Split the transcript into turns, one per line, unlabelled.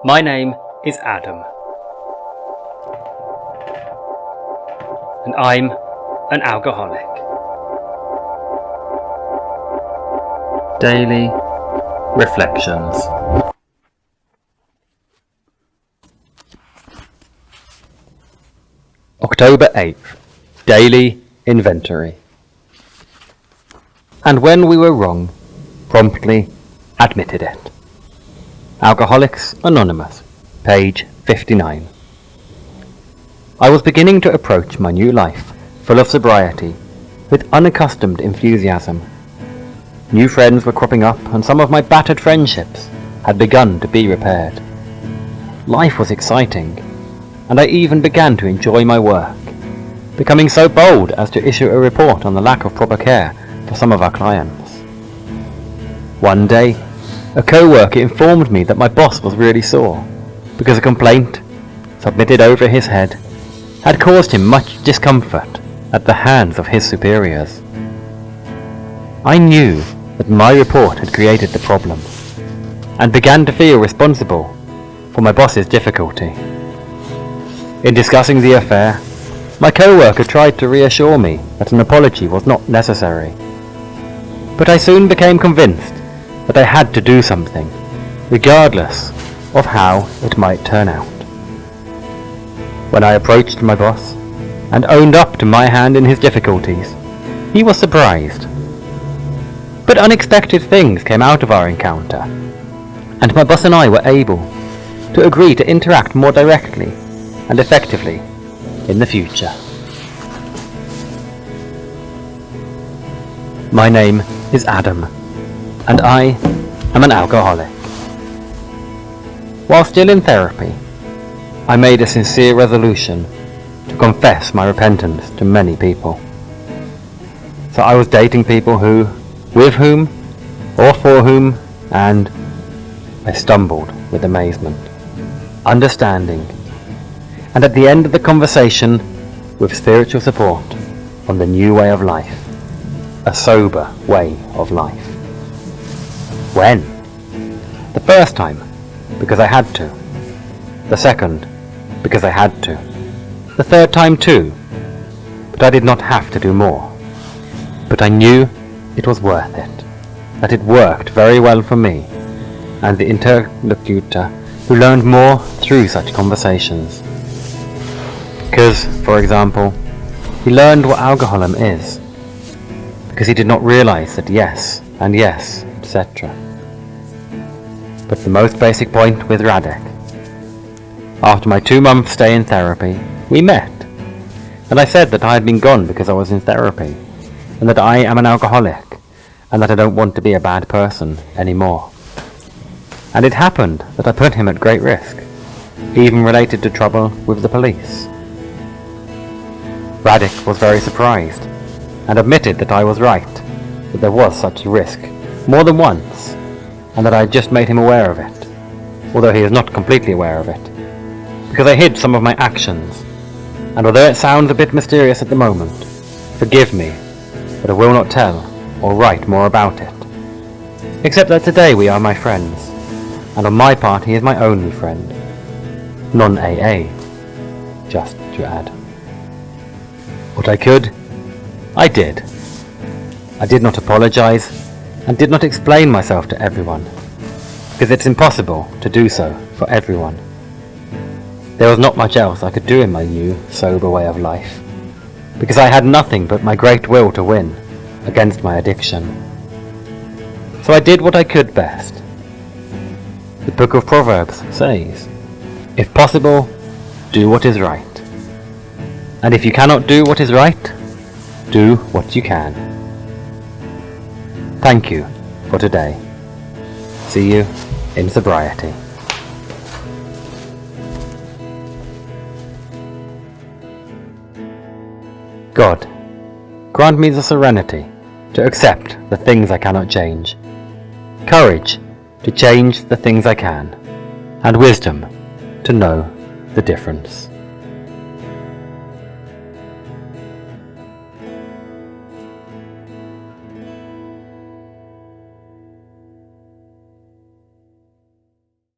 My name is Adam, and I'm an alcoholic. Daily Reflections. October 8th, Daily Inventory. And when we were wrong, promptly admitted it. Alcoholics Anonymous, page 59. I was beginning to approach my new life, full of sobriety, with unaccustomed enthusiasm. New friends were cropping up, and some of my battered friendships had begun to be repaired. Life was exciting, and I even began to enjoy my work, becoming so bold as to issue a report on the lack of proper care for some of our clients. One day, a co-worker informed me that my boss was really sore, because a complaint, submitted over his head, had caused him much discomfort at the hands of his superiors. I knew that my report had created the problem, and began to feel responsible for my boss's difficulty. In discussing the affair, my co-worker tried to reassure me that an apology was not necessary, but I soon became convinced that I had to do something, regardless of how it might turn out. When I approached my boss and owned up to my hand in his difficulties, he was surprised. But unexpected things came out of our encounter, and my boss and I were able to agree to interact more directly and effectively in the future. My name is Adam, and I am an alcoholic. While still in therapy, I made a sincere resolution to confess my repentance to many people. So I was dating people who, with whom, or for whom, and I stumbled with amazement, understanding, and at the end of the conversation, with spiritual support on the new way of life, a sober way of life. When? The first time, because I had to. The second, because I had to. The third time too, but I did not have to do more. But I knew it was worth it, that it worked very well for me, and the interlocutor who learned more through such conversations. Because, for example, he learned what alcoholism is, because he did not realize that yes, and yes, etc. But the most basic point with Radek. After my 2-month stay in therapy, we met, and I said that I had been gone because I was in therapy, and that I am an alcoholic, and that I don't want to be a bad person anymore. And it happened that I put him at great risk, even related to trouble with the police. Radek was very surprised, and admitted that I was right, that there was such a risk, more than once, and that I had just made him aware of it, although he is not completely aware of it, because I hid some of my actions, and although it sounds a bit mysterious at the moment, forgive me, but I will not tell or write more about it, except that today we are my friends, and on my part he is my only friend, non-AA, just to add. What I could, I did. I did not apologize, and did not explain myself to everyone, because it's impossible to do so for everyone. There was not much else I could do in my new, sober way of life, because I had nothing but my great will to win against my addiction. So I did what I could best. The book of Proverbs says, if possible, do what is right. And if you cannot do what is right, do what you can. Thank you for today. See you in sobriety. God, grant me the serenity to accept the things I cannot change, courage to change the things I can, and wisdom to know the difference.